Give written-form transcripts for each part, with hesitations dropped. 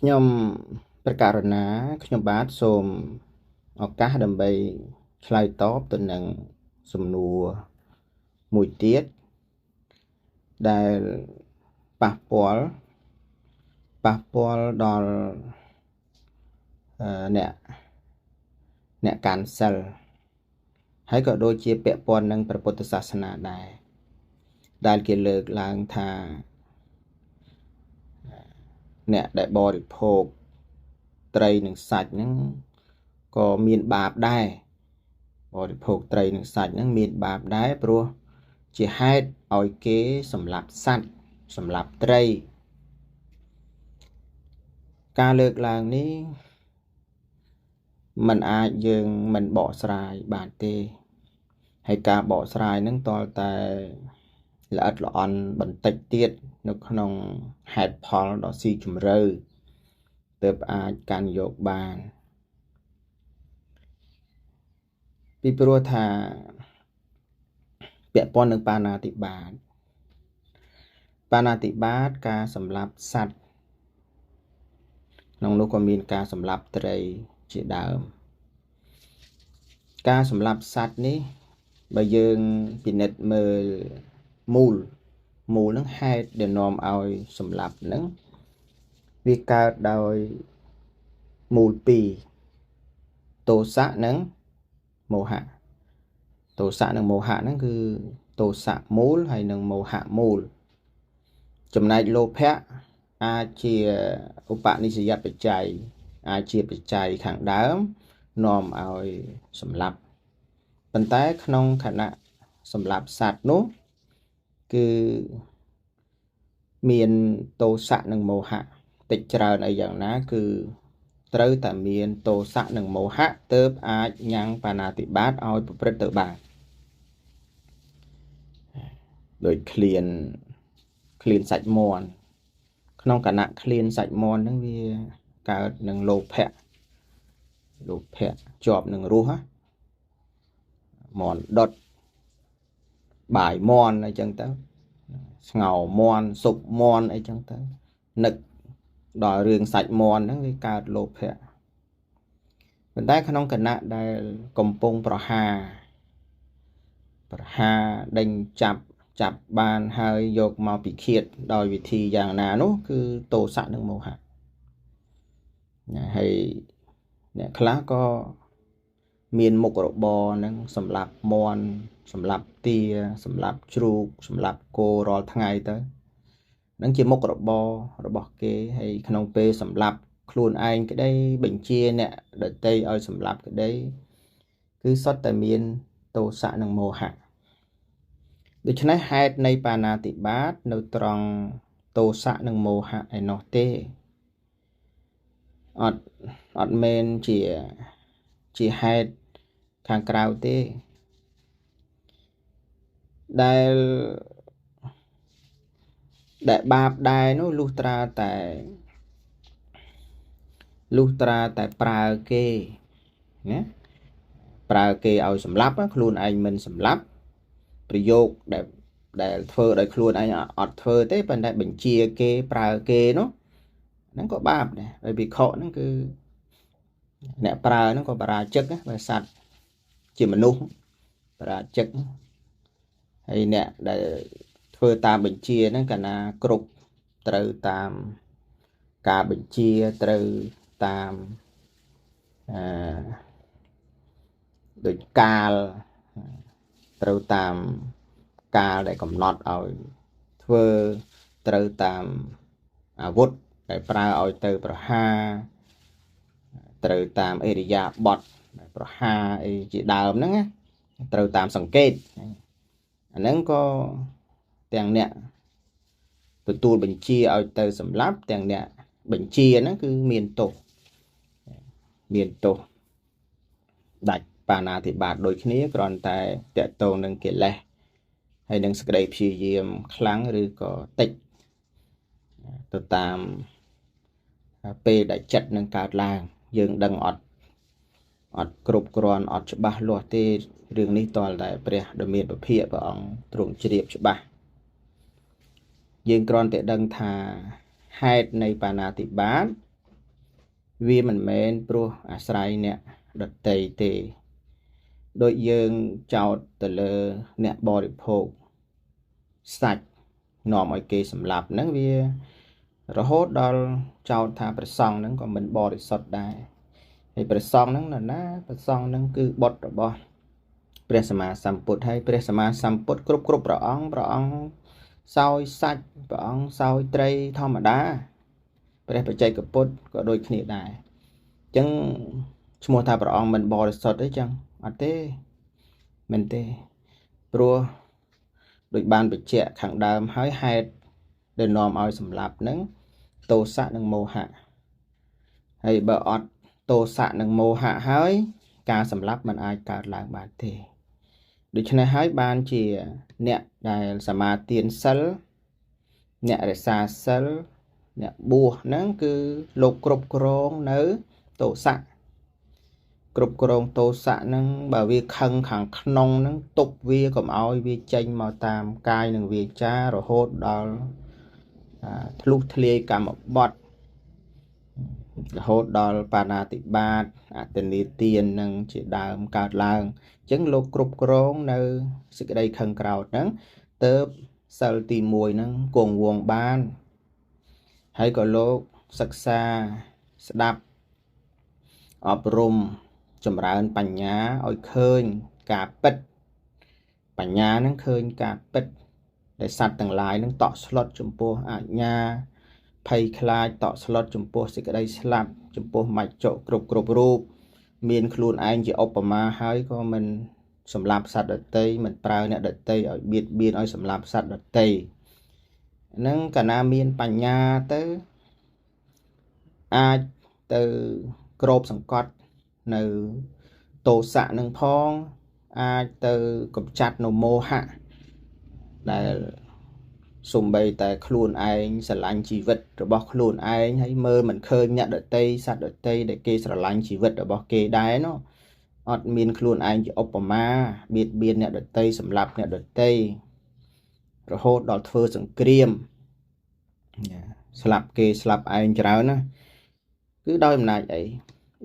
ខ្ញុំប្រកាសណាខ្ញុំបាទសូមឱកាសដើម្បីឆ្លើយតបទៅនឹងសំណួរមួយទៀតដែលប៉ះពាល់ដល់អ្នកកាន់សិលហើយក៏ដូចជាពាក់ព័ន្ធនឹងព្រះពុទ្ធសាសនាដែរដែលគេលើកឡើងថាអ្នកដែលបរិភោគត្រីនិងសាច់ហ្នឹងក៏មានបាបដែរបរិភោគត្រីនិងសាច់ហ្នឹងមានបាបដែរព្រោះជាហេតុឲ្យគេសម្លាប់សត្វសម្លាប់ត្រីការលើកឡើងនេះมันអាចយើងមិនបកស្រាយបានទេហើយការបកស្រាយហ្នឹងតលតែល្អិតល្អន់បន្តិចទៀតនៅក្នុងហេតុផលដ៏ស៊ីជម្រៅទើបអាចកាន់យកបានពីព្រោះថាពាក់ព័ន្ធនឹងបាណាតិបាតការសម្លាប់សត្វក្នុងនោះក៏មានការសម្លាប់ត្រីជាដើមការសម្លាប់សត្វនេះបើយើងពិនិត្យមើលមូលនឹងហេតុដែលនាំឲ្យសម្លាប់ហ្នឹងវាកើតដោយមូល2ទោសៈនិងមោហៈទោសៈនិងមោហៈហ្នឹងគឺទោសៈមូលហើយនិងមោហៈមូលចំណែកលោភៈអាចជាឧបនិស្សយបច្ច័យអាចជាបច្ច័យខាងដើមនាំឲ្យសម្លាប់ប៉ុន្តែក្នុងខណៈសម្លាប់សត្វនោះគឺមានទោសៈនិងមោហៈតិចច្រើនអីយ៉ាងណាគឺត្រូវតែមានទោសៈនិងមោហៈទើបអាចញ៉ាំងបាណាតិបាតឲ្យប្រព្រឹត្តទៅបានដោយឃ្លានសាច់មាន់ក្នុងគណៈឃ្លានសាច់មាន់ហ្នឹងវាកើតនឹងលោភៈជាប់នឹងរសមាន់ដុតបាយមាន់អីចឹងទៅស្ងោរមាន់ស៊ុបមាន់អីចឹងទៅនឹកដល់រឿងសាច់មាន់ហ្នឹងវាកើតលោភៈប៉ុន្តែក្នុងគណៈដែលកំពុងប្រហាដេញចាប់បានហើយយកមកពិឃាតដោយវិធីយ៉ាងណានោះគឺទោសៈនិងមោហៈហើយអ្នកខ្លះក៏មានមុខរបរនឹងសម្រាប់មាន់សម្រាប់ទាសម្រាប់ជ្រូកសម្រាប់គោរាល់ថ្ងៃទៅនឹងជាមុខរបររបស់គេហើយក្នុងពេលសម្រាប់ខ្លួនឯងក្តីបញ្ជាអ្នកដទៃឲ្យសម្រាប់ក្តីគឺសុទ្ធតែមានទោសៈនិងមោហៈដូច្នេះហេតុនៃបាណាតិបាតនៅត្រង់ទោសៈនិងមោហៈឯណោះទេអត់មែនជាហេតុខាងក្រៅទេដែលបាបដែរនោះលុះត្រាតែប្រើគេណាប្រើគេឲ្យសម្លាប់ខ្លួនឯងមិនសម្លាប់ប្រយោគដែលធ្វើដោយខ្លួនឯងអត់ធ្វើទេប៉ុន្តែបញ្ជាគេប្រើគេនោះហ្នឹងក៏បាបដែរហើយវិខហ្នឹងគឺអ្នកប្រើហ្នឹងក៏បរាជិកបើសត្វជាមនុស្សបរាជិកហើយអ្នកដែលធ្វើតាមបញ្ជាហ្នឹងកាលណាគ្រប់ត្រូវតាមការបញ្ជាត្រូវតាមដូចកាលត្រូវតាមកាលដែលកំណត់ឲ្យធ្វើត្រូវតាមអាវុធដែលប្រើឲ្យទៅប្រហារត្រូវតាមអិរិយាបថប្រហារអីជាដើមហ្នឹងត្រូវតាមសង្កេតអាហ្នឹងក៏ទាំងអ្នកទទួលបញ្ជាឲ្យទៅសម្លាប់ទាំងអ្នកបញ្ជាហ្នឹងគឺមានទោសដាច់បាណាតិបាតដូចគ្នាគ្រាន់តែតកតងនឹងកិលេសហើយនឹងសេចក្តីព្យាយាមខ្លាំងឬក៏តិចទៅតាមពេលដែលចិត្តនឹងកើតឡើងយើងដឹងអត់គ្រប់គ្រាន់អត់ច្បាស់លាស់ទេរឿងនេះតលតែព្រះដ៏មានពភាកព្រះអង្គទ្រង់ជ្រាបច្បាស់យើងគ្រាន់តែដឹងថាហេតុនៃបាណាតិបាត vì mình men pro à sài nè đợt tây tê đôi dương chào từ lơ nè bò đi phô sạch nọ mọi kê sầm lạp nắng vì rồi hốt đó chào thà bờ sông nắng còn mình bò đi sọt đai thì bờ sông nắng là ná bờ sông nắng cứ bọt rồi bòព្រះសម្មាសម្ពុទ្ធហើយព្រះសម្មាសម្ពុទ្ធគ្រប់ព្រះអង្គសោយសាច់ព្រះអង្គសោយត្រីធម្មតាព្រះបច្ចេកពុទ្ធក៏ដូចគ្នាដែរអញ្ចឹងឈ្មោះថាព្រះអង្គមិនបរិសុទ្ធទេចឹងអត់ទេមិនទេព្រោះដូចបានបញ្ជាក់ខាងដើមហើយហេតុដែលនាំឲ្យសម្លាប់នឹងទោសៈនិងមោហៈហើយបើអត់ទោសៈនិងមោហៈហើយការសម្លាប់មិនអាចកើតឡើងបានទេដូច្នេះហើយបានជាអ្នកដែលសមាទានសិលអ្នករក្សាសិលអ្នកបួសហ្នឹងគឺលោកគ្រប់គ្រងនៅទោសៈគ្រប់គ្រងទោសៈហ្នឹងបើវាខឹងខាងក្នុងហ្នឹងទប់វាកុំឲ្យវាចេញមកតាមកាយនិងវាចារហូតដល់ធ្លុះធ្លាយកម្មបត្តិរហូតដល់បាណាតិបាតអតនីទាននឹងជាដើមកើតឡើងអញ្ចឹងលោកគ្រប់គ្រងនៅសេចក្តីខឹងក្រោធហ្នឹងទៅសិលទី1ហ្នឹងគង់វងបានហើយក៏លោកសិក្សាស្ដាប់អប់រំចម្រើនបញ្ញាឲ្យឃើញការពិតបញ្ញាហ្នឹងឃើញការពិតដែលសត្វទាំងឡាយហ្នឹងតក់ស្លុតចំពោះអាជ្ញាភ័យខ្លាចតក់ស្លុតចំពោះសេចក្តីស្លាប់ចំពោះមច្ចុគ្រប់រូបមានខ្លួនឯងជាឧបមាហើយក៏មិនសម្លាប់សត្វដទៃមិនប្រើអ្នកដទៃឲ្យបៀតបៀនឲ្យសម្លាប់សត្វដទៃហ្នឹងកាលណាមានបញ្ញាទៅអាចទៅគ្របសង្កត់នៅទោសៈនឹងផងអាចទៅកម្ចាត់នៅមោហៈដែលសំបីតែខ្លួនឯងស្រឡាញ់ជីវិតរបស់ខ្លួនឯងហើយមើលមិនឃើញអ្នកដទៃសត្វដទៃដែលគេស្រឡាញ់ជីវិតរបស់គេដែរណោះអត់មានខ្លួនឯងជាឧបមាបៀតបៀនអ្នកដទៃសម្លាប់អ្នកដទៃរហូតដល់ធ្វើសង្គ្រាមស្លាប់គេស្លាប់ឯងច្រើនណាគឺដោយអំណាចអី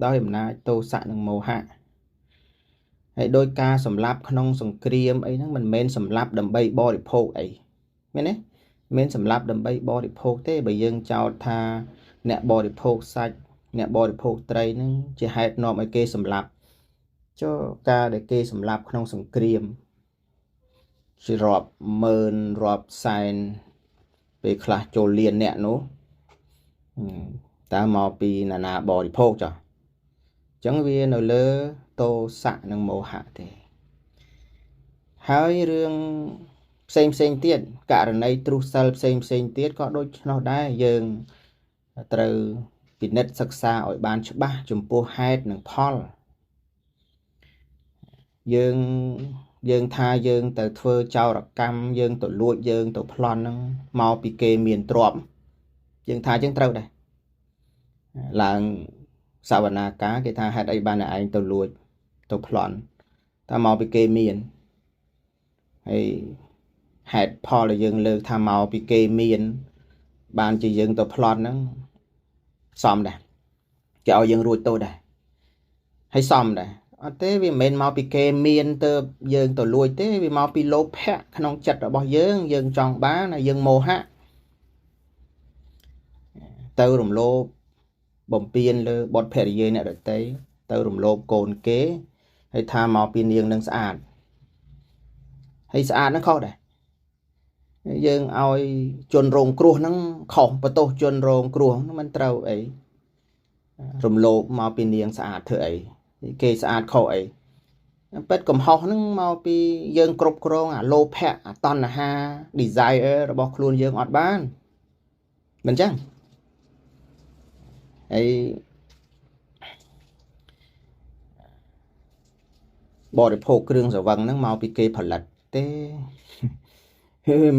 ដោយអំណាចទោសៈនិងមោហៈហើយដោយការសម្លាប់ក្នុងសង្គ្រាមអីហ្នឹងមិនមែនសម្លាប់ដើម្បីបរិភោគអីមែនទេមិនសម្លាប់ដើម្បីបរិភោគទេបើយើងចោទថាអ្នកបរិភោគសាច់អ្នកបរិភោគត្រីហ្នឹងជាហេតុនាំឲ្យគេសម្លាប់ចុះការដែលគេសម្លាប់ក្នុងសង្គ្រាមជារាប់ម៉ឺនរាប់សែនពេលខ្លះចូលលានអ្នកនោះតើមកពីណាបរិភោគចុះអញ្ចឹងវានៅលើទោសៈនិងមោហៈទេហើយរឿងផ្សេងទៀតករណីទ្រុសិលផ្សេងទៀតក៏ដូចនោះដែរយើងត្រូវពិនិត្យសិក្សាឲ្យបានច្បាស់ចំពោះហេតុនិងផលយើងថាយើងទៅធ្វើចោរកម្មយើងទៅលួចយើងទៅប្លន់ហ្នឹងមកពីគេមានទ្រព្យយើងថាចឹងត្រូវដែរឡើងសវនាការគេថាហេតុអីបានឯងទៅលួចទៅប្លន់តែមកពីគេមានហើយហេតុផលដែលយើងលើកថាមកពីគេមានបានជាយើងទៅប្លន់ហ្នឹងសមដែរគេឲ្យយើងរួចទោសដែរហើយសមដែរអត់ទេវាមិនមែនមកពីគេមានទៅយើងទៅលួចទេវាមកពីលោភៈក្នុងចិត្តរបស់យើងចង់បានហើយយើងមោហៈទៅរំលោភបំពេញលើបុត្រភរិយាអ្នកដទៃទៅរំលោភកូនគេហើយថាមកពីនាងនឹងស្អាតហើយស្អាតហ្នឹងខុសដែរយើងឲ្យជនរងគ្រោះហ្នឹងខុសបន្ទោសជនរងគ្រោះមិនត្រូវអីរំលោភមកពីនាងស្អាតធ្វើអីគេស្អាតខុសអីប៉ិតកំហុសហ្នឹងមកពីយើងគ្រប់គ្រងអាលោភៈអាតណ្ហា desire របស់ខ្លួនយើងអត់បានមិនចឹងហើយបរិភោគគ្រឿងស្រវឹងហ្នឹងមកពីគេផលិតទេ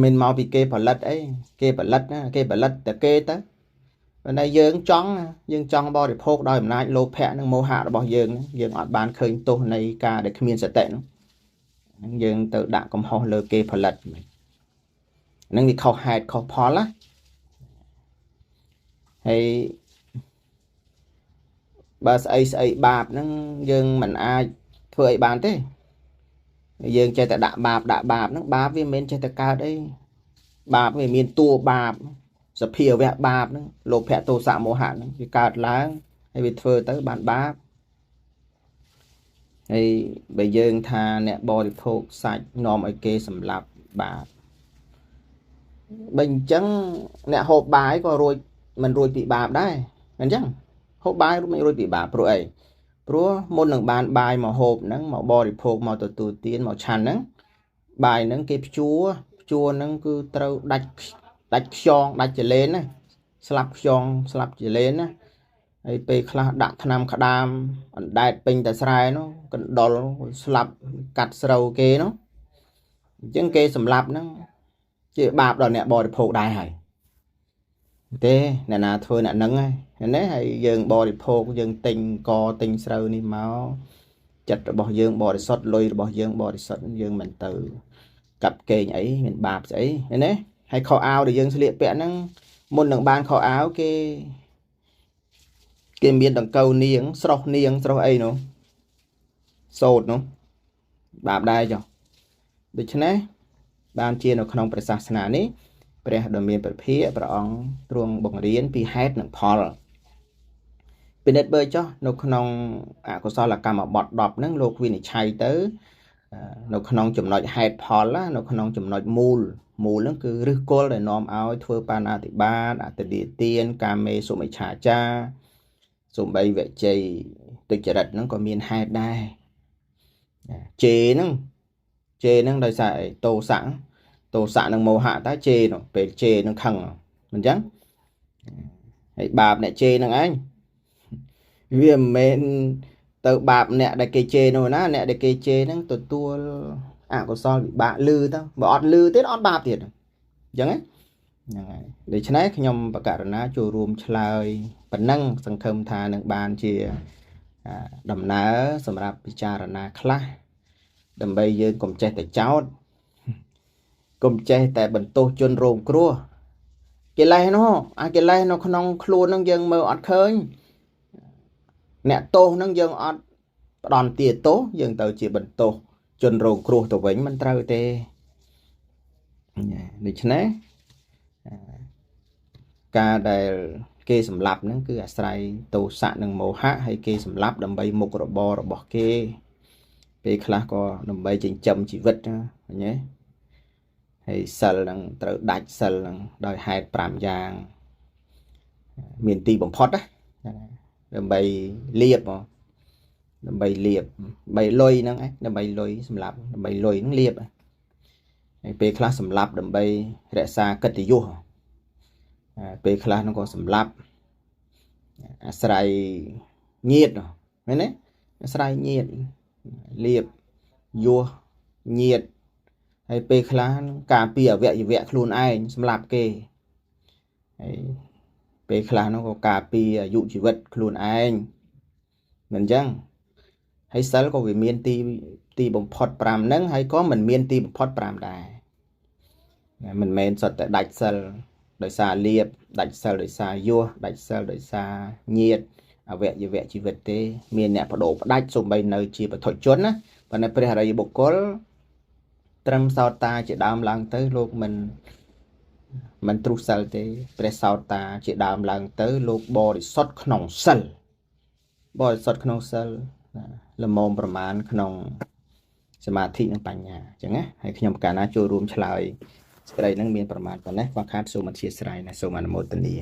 មិនមកពីគេផលិតអីគេផលិតណាគេផលិតតែគេទៅប៉ុន្តែយើងចង់បរិភោគដោយអំណាចលោភៈនិងមោហៈរបស់យើងអត់បានឃើញទោសនៃការដែលគ្មានសតិនោះហ្នឹងយើងទៅដាក់កំហុសលើគេផលិតហ្នឹងវាខុសហេតុខុសផលណាហើយ bà ấy bạp nó dương mình ai thưa ấy bán thế dương chơi tại đã bạp nó bạp với mình chơi tại cao đấy bạp với miền tua bạp sập hiểu vẽ bạp nó lột vẽ tô xạ mô hạn vì cao lá hay vì thưa tới bàn bạp hay bây giờ thà nè bò đi phô sạch nòm ở kê sầm lạp bạp bình chẳng nè hộp bài có rồi mình rồi bị bạp đấy mình chẳng hộp bài mình rồi bị bạp rồi ấy rồi một lần bàn bài mà hộp nắng mà bò đi phô mà từ tiến mà chăn nắng bài nắng kịp chua nắng cứ trâu đạch xòn đạch trở lên á slap trở lên á ấy pe khla đặt tham khá đam đại pin tại sai nó cần đòn slap cắt sầu kê nó chân kê sầm lạp nó chỉ bạp rồi nè bò đi phô đại hay thế nè nè thôi nè nâng ấy nè hay dương bò đi phô dương tình co tình sầu ni máu chặt rồi bỏ dương bò đi sót lôi bỏ dương bò đi sót dương mình từ cặp kê ấy mình bạp ấy nè hay kho áo để dương sẽ liệt vẽ nó một lần ban kho áo cái miền đằng cầu niếng sọc ấy nó sột nó bạp đây cho được chứ nè ban chia nó không phải sát nà ní phải đầm miền phải phía phải ông truông bồng riến pi hết nặng Paul bên đất bơi cho nó không có sao là cầm một bọt đọp nâng lô quy này chạy tới nó không chụm nói hết Paul á nó không chụm nói mù nó cứ rước cô để nóm áo thưa pana thì ba đã từ địa tiên cam mê số mấy trả cha số bay vậy chơi từ chợ đất nó có miền hai đai chế nó đời xài tô sẵn nó màu hạ tá chê nó về chê nó khăng mình chắc hãy bạp này chê nó anh vì mình tự bạp nè đại cây chê nó ná nè đại cây chê nó tụt tua có sao bị bạ lư tao bỏ lư tết ót bạp thiệt chẳng ấy để cho nên nhom bạc cả nó chùa rùm chơi bản năng sang thơm thà nâng bàn chia đầm ná sầm rạp picha na khla đầm bây giờ cùng chơi tại cháu cùng chơi tại bần tô chôn rôm cua cái này nó không luôn nó dân mơ ọt khơi nè tô nó dân ọt đòn tiền tố dân tàu chỉ bần tô chôn rôm cua tổ vĩnh mình trao tê để cho nên ca đây kê sầm lạp nó cứ sai tô sạn nâng màu hạ hay kê sầm lạp đầm bay một rồi bỏ kê về khá có đầm bay chỉnh chậm chỉ vật nhé hay sờ đang tự đạch sờ đang đòi hai pram giang miền tây bồng phốt á đầm bay liệp mà đầm bay liệp bay lôi nó ấy đầm bay lôi sầm lạp đầm bay lôi nó liệp về khá sầm lạp đầm bay rẽ xa cất thì vô về khá nó có sầm lạp sài nhiệt rồi đấy sài nhiệt liệp vô nhiệt hay pe khá cà pi ở vẹ luôn ai xâm lạp kê pe khá nó có cà pi dụ chỉ vật luôn ai mình chăng hay sál có về miền ti bồng phật pram nắng hay có mình miền ti bồng phật pram đài mình men sọt tại đạch sál đời xa liệp đạch sál đời xa vô đạch sál đời xa nhiệt ở vẹ chỉ vật tê miền nè phải đổ đạch xung bay nơi chỉ phải thổi chốn á và này phải là bộ cố trâm sao ta chỉ đam lang tới lúc mình tru sal thế phải sao ta chỉ đam lang tới lúc bò sót khổng sal là mồmประมาณ khổng สมาธิនឹងបញ្ញាអញ្ចឹងណាហើយខ្ញុំកាលណាចូលរួមឆ្លើយស្ដីនឹងមានប្រមាណប៉ុណ្ណេះខ្វះខាតសូមអធិស្ឋានណាសូមអនុមោទនា